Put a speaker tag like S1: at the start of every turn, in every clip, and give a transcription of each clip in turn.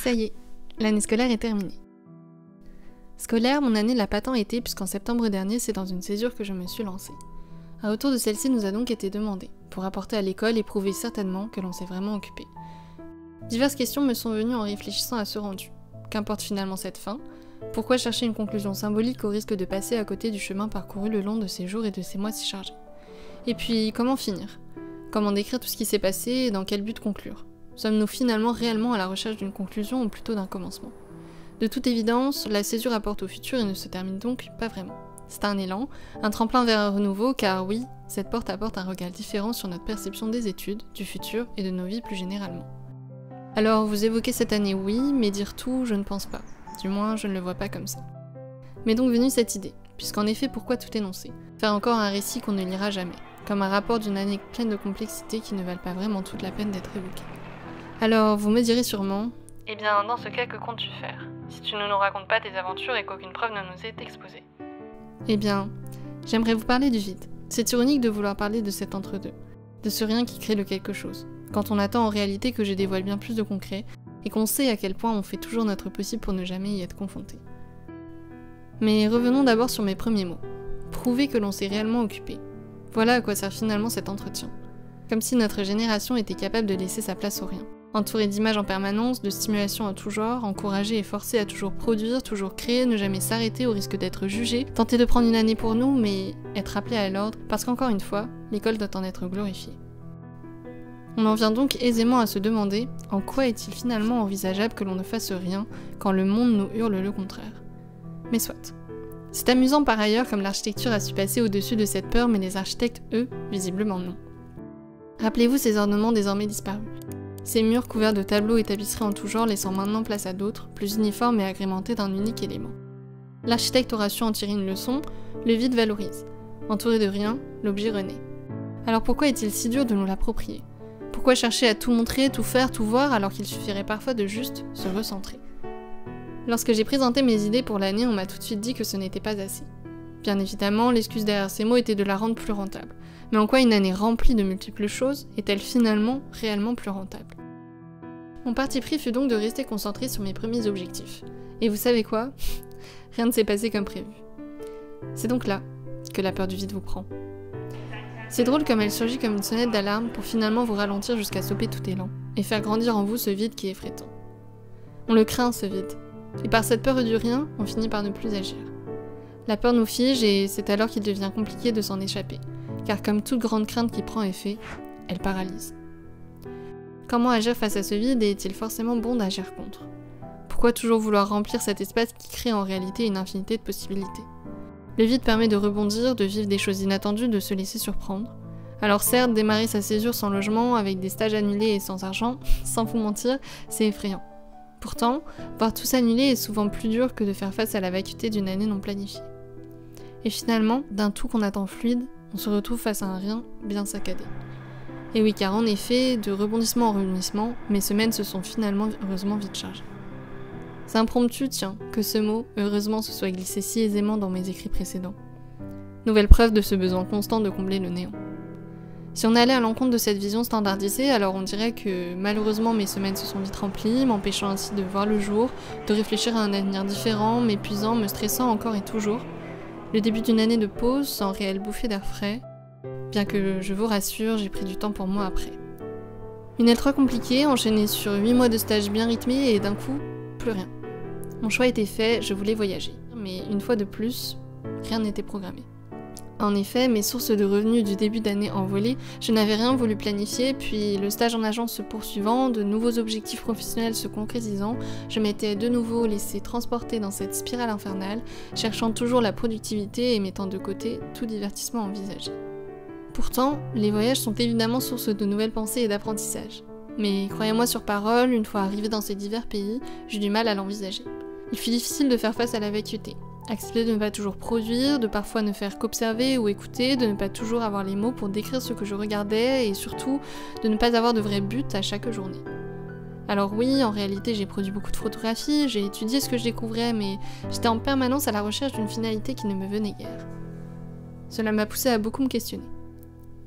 S1: Ça y est, l'année scolaire est terminée. Scolaire, mon année l'a pas tant été puisqu'en septembre dernier, c'est dans une césure que je me suis lancée. Un retour de celle-ci nous a donc été demandé, pour apporter à l'école et prouver certainement que l'on s'est vraiment occupé. Diverses questions me sont venues en réfléchissant à ce rendu. Qu'importe finalement cette fin? Pourquoi chercher une conclusion symbolique au risque de passer à côté du chemin parcouru le long de ces jours et de ces mois si chargés? Et puis, comment finir? Comment décrire tout ce qui s'est passé et dans quel but conclure? Sommes-nous finalement réellement à la recherche d'une conclusion ou plutôt d'un commencement? De toute évidence, la césure apporte au futur et ne se termine donc pas vraiment. C'est un élan, un tremplin vers un renouveau, car oui, cette porte apporte un regard différent sur notre perception des études, du futur et de nos vies plus généralement. Alors, vous évoquez cette année, oui, mais dire tout, je ne pense pas. Du moins, je ne le vois pas comme ça. M'est donc venue cette idée, puisqu'en effet, pourquoi tout énoncer? Faire encore un récit qu'on ne lira jamais, comme un rapport d'une année pleine de complexité qui ne valent pas vraiment toute la peine d'être évoquée. Alors, vous me direz sûrement,
S2: eh bien, dans ce cas, que comptes-tu faire, si tu ne nous racontes pas tes aventures et qu'aucune preuve ne nous est exposée?
S1: Eh bien, j'aimerais vous parler du vide. C'est ironique de vouloir parler de cet entre-deux, de ce rien qui crée le quelque chose, quand on attend en réalité que je dévoile bien plus de concret, et qu'on sait à quel point on fait toujours notre possible pour ne jamais y être confronté. Mais revenons d'abord sur mes premiers mots. Prouver que l'on s'est réellement occupé. Voilà à quoi sert finalement cet entretien. Comme si notre génération était capable de laisser sa place au rien. Entouré d'images en permanence, de stimulations en tout genre, encouragé et forcé à toujours produire, toujours créer, ne jamais s'arrêter au risque d'être jugé, tenter de prendre une année pour nous, mais être appelé à l'ordre, parce qu'encore une fois, l'école doit en être glorifiée. On en vient donc aisément à se demander en quoi est-il finalement envisageable que l'on ne fasse rien quand le monde nous hurle le contraire. Mais soit. C'est amusant par ailleurs comme l'architecture a su passer au-dessus de cette peur, mais les architectes, eux, visiblement non. Rappelez-vous ces ornements désormais disparus. Ces murs couverts de tableaux et tapisseries en tout genre laissant maintenant place à d'autres, plus uniformes et agrémentés d'un unique élément. L'architecte aura su en tirer une leçon, le vide valorise. Entouré de rien, l'objet renaît. Alors pourquoi est-il si dur de nous l'approprier? Pourquoi chercher à tout montrer, tout faire, tout voir alors qu'il suffirait parfois de juste se recentrer? Lorsque j'ai présenté mes idées pour l'année, on m'a tout de suite dit que ce n'était pas assez. Bien évidemment, l'excuse derrière ces mots était de la rendre plus rentable. Mais en quoi une année remplie de multiples choses est-elle finalement réellement plus rentable? Mon parti pris fut donc de rester concentré sur mes premiers objectifs. Et vous savez quoi? Rien ne s'est passé comme prévu. C'est donc là que la peur du vide vous prend. C'est drôle comme elle surgit comme une sonnette d'alarme pour finalement vous ralentir jusqu'à stopper tout élan, et faire grandir en vous ce vide qui est effraie-tant. On le craint ce vide, et par cette peur du rien, on finit par ne plus agir. La peur nous fige et c'est alors qu'il devient compliqué de s'en échapper, car comme toute grande crainte qui prend effet, elle paralyse. Comment agir face à ce vide et est-il forcément bon d'agir contre? Pourquoi toujours vouloir remplir cet espace qui crée en réalité une infinité de possibilités? Le vide permet de rebondir, de vivre des choses inattendues, de se laisser surprendre. Alors certes, démarrer sa césure sans logement, avec des stages annulés et sans argent, sans vous mentir, c'est effrayant. Pourtant, voir tout s'annuler est souvent plus dur que de faire face à la vacuité d'une année non planifiée. Et finalement, d'un tout qu'on attend fluide, on se retrouve face à un rien bien saccadé. Et oui, car en effet, de rebondissement en rebondissement, mes semaines se sont finalement heureusement vite chargées. C'est impromptu, tiens, que ce mot, heureusement, se soit glissé si aisément dans mes écrits précédents. Nouvelle preuve de ce besoin constant de combler le néant. Si on allait à l'encontre de cette vision standardisée, alors on dirait que malheureusement mes semaines se sont vite remplies, m'empêchant ainsi de voir le jour, de réfléchir à un avenir différent, m'épuisant, me stressant encore et toujours. Le début d'une année de pause, sans réelle bouffée d'air frais, bien que je vous rassure, j'ai pris du temps pour moi après. Une lettre compliquée, enchaînée sur 8 mois de stage bien rythmés et d'un coup, plus rien. Mon choix était fait, je voulais voyager. Mais une fois de plus, rien n'était programmé. En effet, mes sources de revenus du début d'année envolées, je n'avais rien voulu planifier, puis le stage en agence se poursuivant, de nouveaux objectifs professionnels se concrétisant, je m'étais de nouveau laissé transporter dans cette spirale infernale, cherchant toujours la productivité et mettant de côté tout divertissement envisagé. Pourtant, les voyages sont évidemment source de nouvelles pensées et d'apprentissage. Mais croyez-moi sur parole, une fois arrivé dans ces divers pays, j'ai du mal à l'envisager. Il fut difficile de faire face à la vacuité. Accepter de ne pas toujours produire, de parfois ne faire qu'observer ou écouter, de ne pas toujours avoir les mots pour décrire ce que je regardais et surtout de ne pas avoir de vrai but à chaque journée. Alors oui, en réalité j'ai produit beaucoup de photographies, j'ai étudié ce que je découvrais, mais j'étais en permanence à la recherche d'une finalité qui ne me venait guère. Cela m'a poussé à beaucoup me questionner.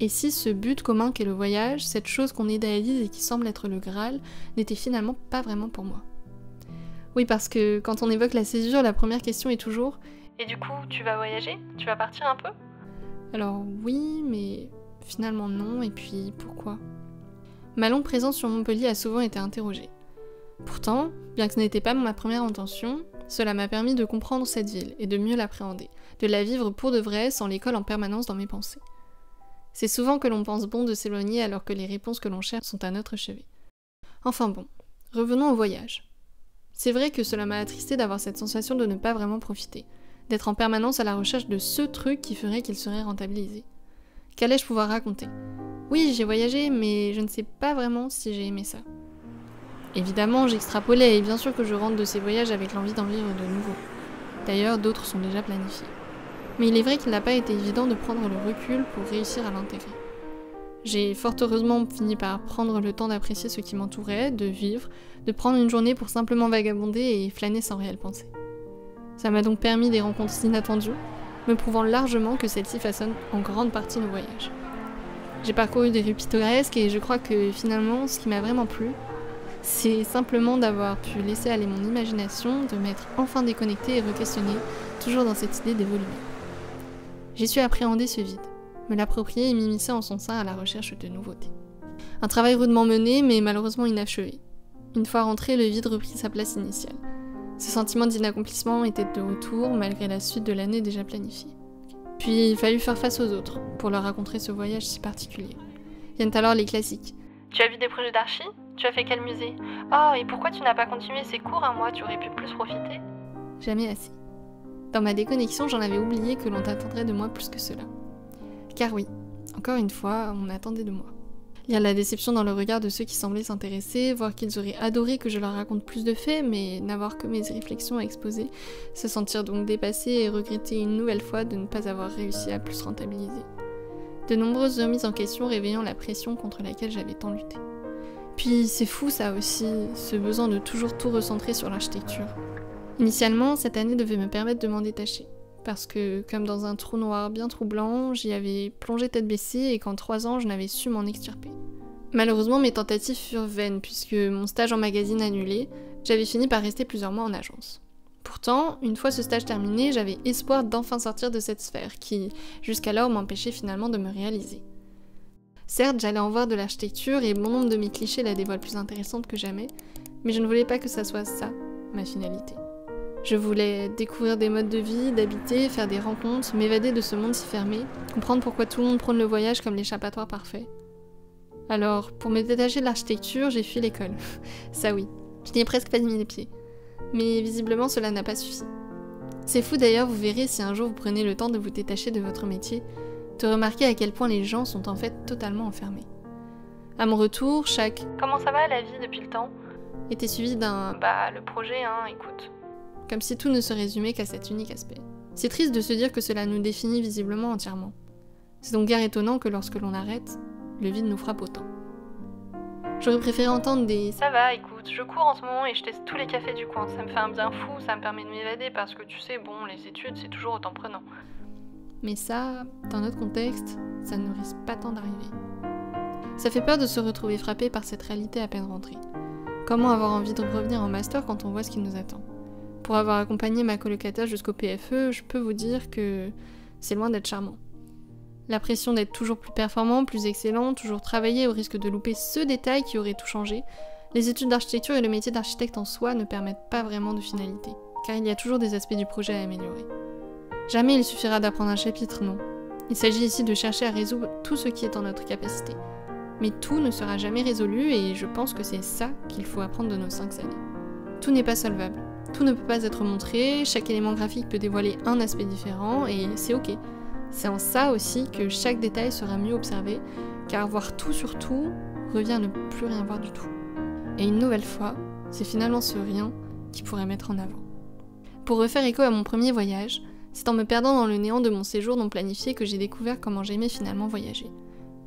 S1: Et si ce but commun qu'est le voyage, cette chose qu'on idéalise et qui semble être le Graal, n'était finalement pas vraiment pour moi? Oui, parce que quand on évoque la césure, la première question est toujours
S2: « Et du coup, tu vas voyager? Tu vas partir un peu ?»
S1: Alors oui, mais finalement non, et puis pourquoi? Ma longue présence sur Montpellier a souvent été interrogée. Pourtant, bien que ce n'était pas ma première intention, cela m'a permis de comprendre cette ville et de mieux l'appréhender, de la vivre pour de vrai sans l'école en permanence dans mes pensées. C'est souvent que l'on pense bon de s'éloigner alors que les réponses que l'on cherche sont à notre chevet. Enfin bon, revenons au voyage. C'est vrai que cela m'a attristé d'avoir cette sensation de ne pas vraiment profiter, d'être en permanence à la recherche de ce truc qui ferait qu'il serait rentabilisé. Qu'allais-je pouvoir raconter? Oui, j'ai voyagé, mais je ne sais pas vraiment si j'ai aimé ça. Évidemment, j'extrapolais et bien sûr que je rentre de ces voyages avec l'envie d'en vivre de nouveau. D'ailleurs, d'autres sont déjà planifiés. Mais il est vrai qu'il n'a pas été évident de prendre le recul pour réussir à l'intégrer. J'ai fort heureusement fini par prendre le temps d'apprécier ce qui m'entourait, de vivre, de prendre une journée pour simplement vagabonder et flâner sans réelle pensée. Ça m'a donc permis des rencontres inattendues, me prouvant largement que celles-ci façonnent en grande partie nos voyages. J'ai parcouru des rues pittoresques et je crois que finalement, ce qui m'a vraiment plu, c'est simplement d'avoir pu laisser aller mon imagination, de m'être enfin déconnectée et re-questionnée, toujours dans cette idée d'évoluer. J'ai su appréhender ce vide, me l'approprier et m'immiscer en son sein à la recherche de nouveautés. Un travail rudement mené, mais malheureusement inachevé. Une fois rentré, le vide reprit sa place initiale. Ce sentiment d'inaccomplissement était de retour, malgré la suite de l'année déjà planifiée. Puis il fallut faire face aux autres, pour leur raconter ce voyage si particulier. Viennent alors les classiques.
S2: Tu as vu des projets d'archi? Tu as fait quel musée? Oh, et pourquoi tu n'as pas continué ces cours un mois? Tu aurais pu plus profiter.
S1: Jamais assez. Dans ma déconnexion, j'en avais oublié que l'on attendrait de moi plus que cela. Car oui, encore une fois, on attendait de moi. Lire la déception dans le regard de ceux qui semblaient s'intéresser, voir qu'ils auraient adoré que je leur raconte plus de faits, mais n'avoir que mes réflexions à exposer, se sentir donc dépassé et regretter une nouvelle fois de ne pas avoir réussi à plus rentabiliser. De nombreuses remises en question réveillant la pression contre laquelle j'avais tant lutté. Puis c'est fou ça aussi, ce besoin de toujours tout recentrer sur l'architecture. Initialement, cette année devait me permettre de m'en détacher. Parce que, comme dans un trou noir bien troublant, j'y avais plongé tête baissée et qu'en 3 ans, je n'avais su m'en extirper. Malheureusement, mes tentatives furent vaines puisque mon stage en magazine annulé, j'avais fini par rester plusieurs mois en agence. Pourtant, une fois ce stage terminé, j'avais espoir d'enfin sortir de cette sphère qui, jusqu'alors, m'empêchait finalement de me réaliser. Certes, j'allais en voir de l'architecture et bon nombre de mes clichés la dévoilent plus intéressante que jamais, mais je ne voulais pas que ça soit ça, ma finalité. Je voulais découvrir des modes de vie, d'habiter, faire des rencontres, m'évader de ce monde si fermé, comprendre pourquoi tout le monde prône le voyage comme l'échappatoire parfait. Alors, pour me détacher de l'architecture, j'ai fui l'école. Ça oui, je n'y ai presque pas mis les pieds. Mais visiblement, cela n'a pas suffi. C'est fou d'ailleurs, vous verrez si un jour vous prenez le temps de vous détacher de votre métier, de remarquer à quel point les gens sont en fait totalement enfermés. À mon retour, chaque
S2: « Comment ça va la vie depuis le temps ?»
S1: était suivi d'un
S2: « Bah, le projet, hein, écoute. »
S1: Comme si tout ne se résumait qu'à cet unique aspect. C'est triste de se dire que cela nous définit visiblement entièrement. C'est donc guère étonnant que lorsque l'on arrête, le vide nous frappe autant. J'aurais préféré entendre des «
S2: Ça va, écoute, je cours en ce moment et je teste tous les cafés du coin. Ça me fait un bien fou, ça me permet de m'évader parce que tu sais, bon, les études, c'est toujours autant prenant. »
S1: Mais ça, dans notre contexte, ça ne risque pas tant d'arriver. Ça fait peur de se retrouver frappé par cette réalité à peine rentrée. Comment avoir envie de revenir en master quand on voit ce qui nous attend? Pour avoir accompagné ma colocataire jusqu'au PFE, je peux vous dire que c'est loin d'être charmant. La pression d'être toujours plus performant, plus excellent, toujours travailler au risque de louper ce détail qui aurait tout changé, les études d'architecture et le métier d'architecte en soi ne permettent pas vraiment de finalité, car il y a toujours des aspects du projet à améliorer. Jamais il suffira d'apprendre un chapitre, non. Il s'agit ici de chercher à résoudre tout ce qui est en notre capacité. Mais tout ne sera jamais résolu et je pense que c'est ça qu'il faut apprendre de nos 5 années. Tout n'est pas solvable. Tout ne peut pas être montré, chaque élément graphique peut dévoiler un aspect différent, et c'est ok. C'est en ça aussi que chaque détail sera mieux observé, car voir tout sur tout revient à ne plus rien voir du tout. Et une nouvelle fois, c'est finalement ce rien qui pourrait mettre en avant. Pour refaire écho à mon premier voyage, c'est en me perdant dans le néant de mon séjour non planifié que j'ai découvert comment j'aimais finalement voyager.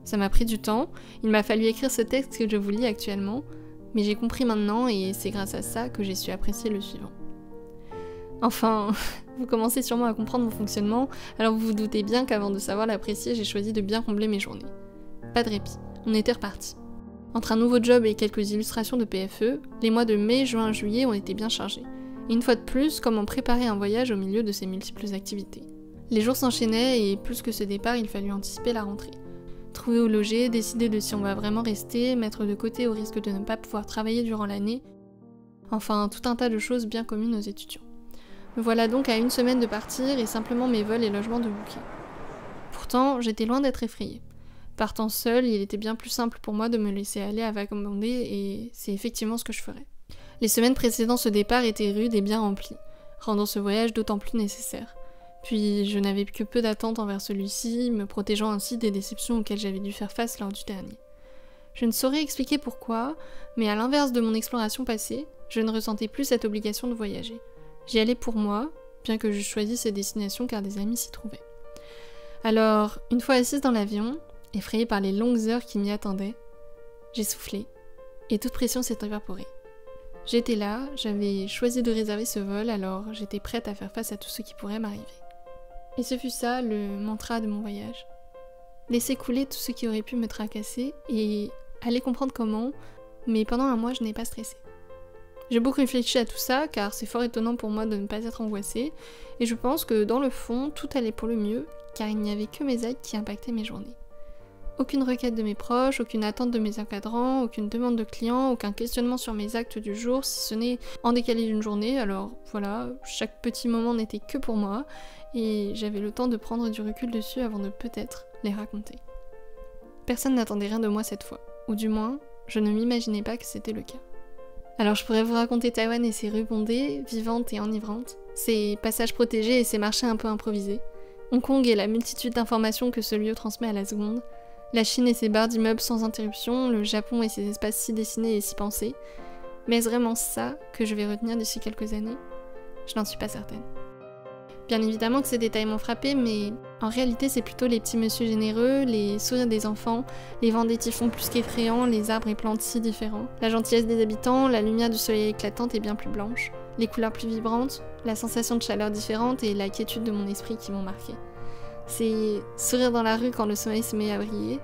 S1: Ça m'a pris du temps, il m'a fallu écrire ce texte que je vous lis actuellement, mais j'ai compris maintenant et c'est grâce à ça que j'ai su apprécier le suivant. Enfin, vous commencez sûrement à comprendre mon fonctionnement, alors vous vous doutez bien qu'avant de savoir l'apprécier, j'ai choisi de bien combler mes journées. Pas de répit, on était reparti. Entre un nouveau job et quelques illustrations de PFE, les mois de mai, juin, juillet ont été bien chargés. Et une fois de plus, comment préparer un voyage au milieu de ces multiples activités. Les jours s'enchaînaient et plus que ce départ, il fallut anticiper la rentrée. Trouver où loger, décider de si on va vraiment rester, mettre de côté au risque de ne pas pouvoir travailler durant l'année. Enfin, tout un tas de choses bien communes aux étudiants. Me voilà donc à une semaine de partir et simplement mes vols et logements de booker. Pourtant, j'étais loin d'être effrayée. Partant seule, il était bien plus simple pour moi de me laisser aller à vagabonder et c'est effectivement ce que je ferais. Les semaines précédant ce départ étaient rudes et bien remplies, rendant ce voyage d'autant plus nécessaire. Puis je n'avais que peu d'attentes envers celui-ci, me protégeant ainsi des déceptions auxquelles j'avais dû faire face lors du dernier. Je ne saurais expliquer pourquoi, mais à l'inverse de mon exploration passée, je ne ressentais plus cette obligation de voyager. J'y allais pour moi, bien que je choisisse ces destinations car des amis s'y trouvaient. Alors, une fois assise dans l'avion, effrayée par les longues heures qui m'y attendaient, j'ai soufflé, et toute pression s'est évaporée. J'étais là, j'avais choisi de réserver ce vol, alors j'étais prête à faire face à tout ce qui pourrait m'arriver. Et ce fut ça, le mantra de mon voyage. Laisser couler tout ce qui aurait pu me tracasser, et aller comprendre comment, mais pendant un mois je n'ai pas stressé. J'ai beaucoup réfléchi à tout ça, car c'est fort étonnant pour moi de ne pas être angoissée, et je pense que dans le fond, tout allait pour le mieux, car il n'y avait que mes actes qui impactaient mes journées. Aucune requête de mes proches, aucune attente de mes encadrants, aucune demande de clients, aucun questionnement sur mes actes du jour, si ce n'est en décalé d'une journée, alors voilà, chaque petit moment n'était que pour moi, et j'avais le temps de prendre du recul dessus avant de peut-être les raconter. Personne n'attendait rien de moi cette fois, ou du moins, je ne m'imaginais pas que c'était le cas. Alors je pourrais vous raconter Taïwan et ses rues bondées, vivantes et enivrantes, ses passages protégés et ses marchés un peu improvisés, Hong Kong et la multitude d'informations que ce lieu transmet à la seconde, la Chine et ses barres d'immeubles sans interruption, le Japon et ses espaces si dessinés et si pensés. Mais est-ce vraiment ça que je vais retenir d'ici quelques années ? Je n'en suis pas certaine. Bien évidemment que ces détails m'ont frappée, mais en réalité c'est plutôt les petits messieurs généreux, les sourires des enfants, les vents des typhons plus qu'effrayants, les arbres et plantes si différents, la gentillesse des habitants, la lumière du soleil éclatante et bien plus blanche, les couleurs plus vibrantes, la sensation de chaleur différente et la quiétude de mon esprit qui m'ont marquée. C'est sourire dans la rue quand le soleil se met à briller,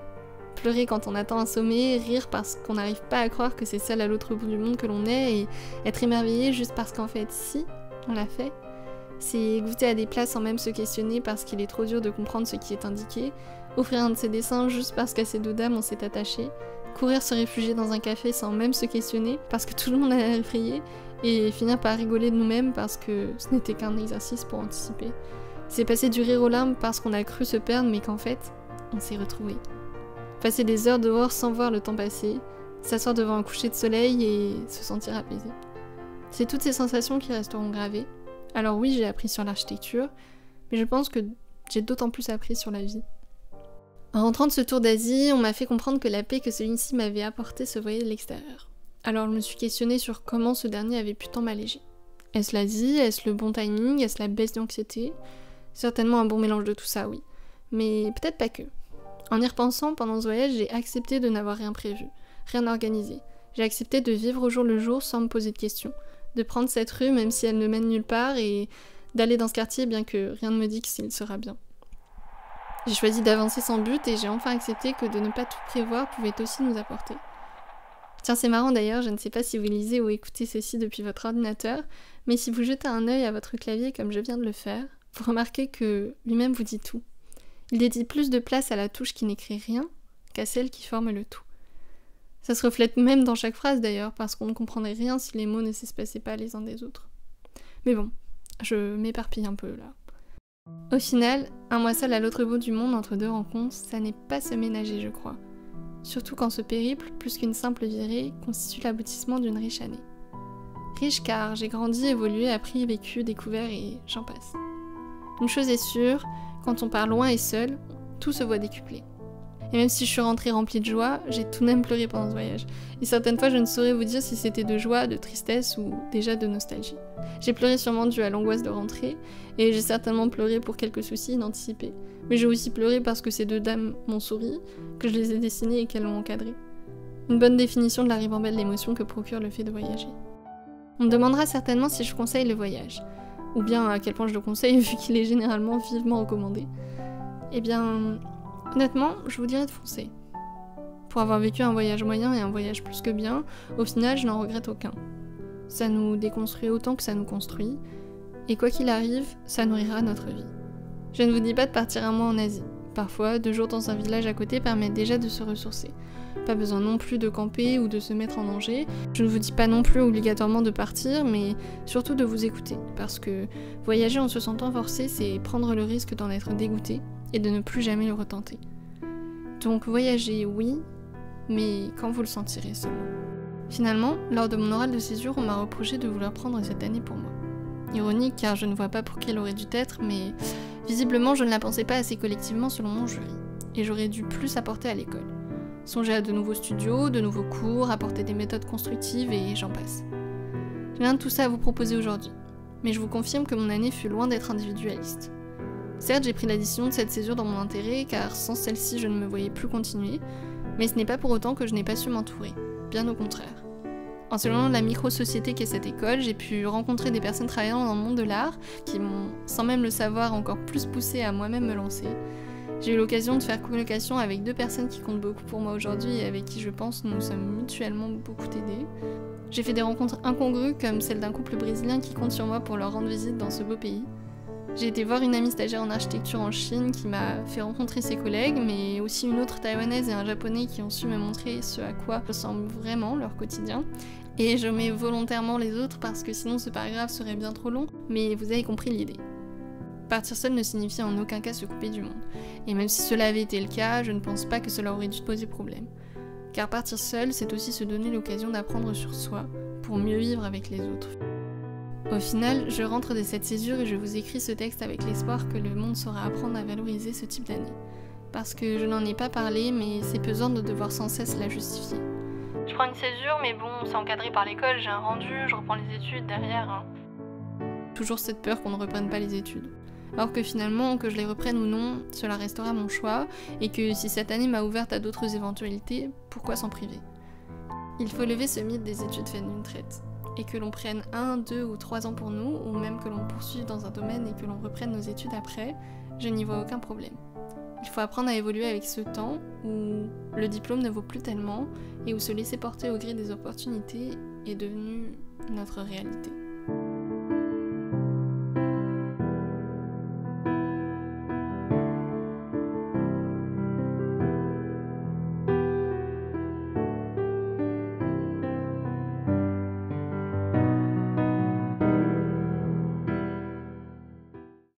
S1: pleurer quand on attend un sommet, rire parce qu'on n'arrive pas à croire que c'est seul à l'autre bout du monde que l'on est et être émerveillé juste parce qu'en fait si, on l'a fait. C'est goûter à des plats sans même se questionner parce qu'il est trop dur de comprendre ce qui est indiqué, offrir un de ses dessins juste parce qu'à ses dos d'âme on s'est attaché, courir se réfugier dans un café sans même se questionner parce que tout le monde a l'air effrayé, et finir par rigoler de nous-mêmes parce que ce n'était qu'un exercice pour anticiper. C'est passer du rire aux larmes parce qu'on a cru se perdre mais qu'en fait, on s'est retrouvés. Passer des heures dehors sans voir le temps passer, s'asseoir devant un coucher de soleil et se sentir apaisé. C'est toutes ces sensations qui resteront gravées. Alors oui, j'ai appris sur l'architecture, mais je pense que j'ai d'autant plus appris sur la vie. En rentrant de ce tour d'Asie, on m'a fait comprendre que la paix que celui-ci m'avait apportée se voyait de l'extérieur. Alors je me suis questionnée sur comment ce dernier avait pu tant m'alléger. Est-ce l'Asie? Est-ce le bon timing? Est-ce la baisse d'anxiété? Certainement un bon mélange de tout ça, oui. Mais peut-être pas que. En y repensant, pendant ce voyage, j'ai accepté de n'avoir rien prévu, rien organisé. J'ai accepté de vivre au jour le jour sans me poser de questions, de prendre cette rue même si elle ne mène nulle part et d'aller dans ce quartier bien que rien ne me dit s'il sera bien. J'ai choisi d'avancer sans but et j'ai enfin accepté que de ne pas tout prévoir pouvait aussi nous apporter. Tiens, c'est marrant d'ailleurs, je ne sais pas si vous lisez ou écoutez ceci depuis votre ordinateur, mais si vous jetez un œil à votre clavier comme je viens de le faire, vous remarquez que lui-même vous dit tout. Il dédie plus de place à la touche qui n'écrit rien qu'à celle qui forme le tout. Ça se reflète même dans chaque phrase d'ailleurs, parce qu'on ne comprendrait rien si les mots ne s'espaçaient pas les uns des autres. Mais bon, je m'éparpille un peu là. Au final, un mois seul à l'autre bout du monde entre deux rencontres, ça n'est pas se ménager je crois. Surtout quand ce périple, plus qu'une simple virée, constitue l'aboutissement d'une riche année. Riche car j'ai grandi, évolué, appris, vécu, découvert et j'en passe. Une chose est sûre, quand on part loin et seul, tout se voit décuplé. Et même si je suis rentrée remplie de joie, j'ai tout de même pleuré pendant ce voyage. Et certaines fois, je ne saurais vous dire si c'était de joie, de tristesse ou déjà de nostalgie. J'ai pleuré sûrement dû à l'angoisse de rentrer, et j'ai certainement pleuré pour quelques soucis inanticipés. Mais j'ai aussi pleuré parce que ces deux dames m'ont souri, que je les ai dessinées et qu'elles l'ont encadré. Une bonne définition de la ribambelle d'émotions que procure le fait de voyager. On me demandera certainement si je conseille le voyage, ou bien à quel point je le conseille vu qu'il est généralement vivement recommandé. Eh bien... honnêtement, je vous dirais de foncer. Pour avoir vécu un voyage moyen et un voyage plus que bien, au final, je n'en regrette aucun. Ça nous déconstruit autant que ça nous construit, et quoi qu'il arrive, ça nourrira notre vie. Je ne vous dis pas de partir un mois en Asie. Parfois, 2 jours dans un village à côté permettent déjà de se ressourcer. Pas besoin non plus de camper ou de se mettre en danger. Je ne vous dis pas non plus obligatoirement de partir, mais surtout de vous écouter. Parce que voyager en se sentant forcé, c'est prendre le risque d'en être dégoûté et de ne plus jamais le retenter. Donc voyager, oui, mais quand vous le sentirez seulement. Finalement, lors de mon oral de césure, on m'a reproché de vouloir prendre cette année pour moi. Ironique car je ne vois pas pour qui elle aurait dû être, mais visiblement je ne la pensais pas assez collectivement selon mon jury. Et j'aurais dû plus apporter à l'école. Songer à de nouveaux studios, de nouveaux cours, apporter des méthodes constructives et j'en passe. J'ai rien de tout ça à vous proposer aujourd'hui, mais je vous confirme que mon année fut loin d'être individualiste. Certes, j'ai pris la décision de cette césure dans mon intérêt, car sans celle-ci je ne me voyais plus continuer, mais ce n'est pas pour autant que je n'ai pas su m'entourer, bien au contraire. En s'éloignant de la micro-société qu'est cette école, j'ai pu rencontrer des personnes travaillant dans le monde de l'art, qui m'ont, sans même le savoir, encore plus poussé à moi-même me lancer. J'ai eu l'occasion de faire colocation avec 2 personnes qui comptent beaucoup pour moi aujourd'hui et avec qui je pense nous sommes mutuellement beaucoup aidés. J'ai fait des rencontres incongrues comme celle d'un couple brésilien qui compte sur moi pour leur rendre visite dans ce beau pays. J'ai été voir une amie stagiaire en architecture en Chine qui m'a fait rencontrer ses collègues, mais aussi une autre taïwanaise et un japonais qui ont su me montrer ce à quoi ressemble vraiment leur quotidien. Et je mets volontairement les autres parce que sinon ce paragraphe serait bien trop long, mais vous avez compris l'idée. Partir seul ne signifie en aucun cas se couper du monde. Et même si cela avait été le cas, je ne pense pas que cela aurait dû poser problème. Car partir seul, c'est aussi se donner l'occasion d'apprendre sur soi pour mieux vivre avec les autres. Au final, je rentre de cette césure et je vous écris ce texte avec l'espoir que le monde saura apprendre à valoriser ce type d'année. Parce que je n'en ai pas parlé, mais c'est pesant de devoir sans cesse la justifier.
S2: Je prends une césure, mais bon, c'est encadré par l'école, j'ai un rendu, je reprends les études derrière. Hein.
S1: Toujours cette peur qu'on ne reprenne pas les études. Alors que finalement, que je les reprenne ou non, cela restera mon choix, et que si cette année m'a ouverte à d'autres éventualités, pourquoi s'en priver? Il faut lever ce mythe des études faites d'une traite, et que l'on prenne 1, 2 ou 3 ans pour nous, ou même que l'on poursuive dans un domaine et que l'on reprenne nos études après, je n'y vois aucun problème. Il faut apprendre à évoluer avec ce temps où le diplôme ne vaut plus tellement, et où se laisser porter au gré des opportunités est devenu notre réalité.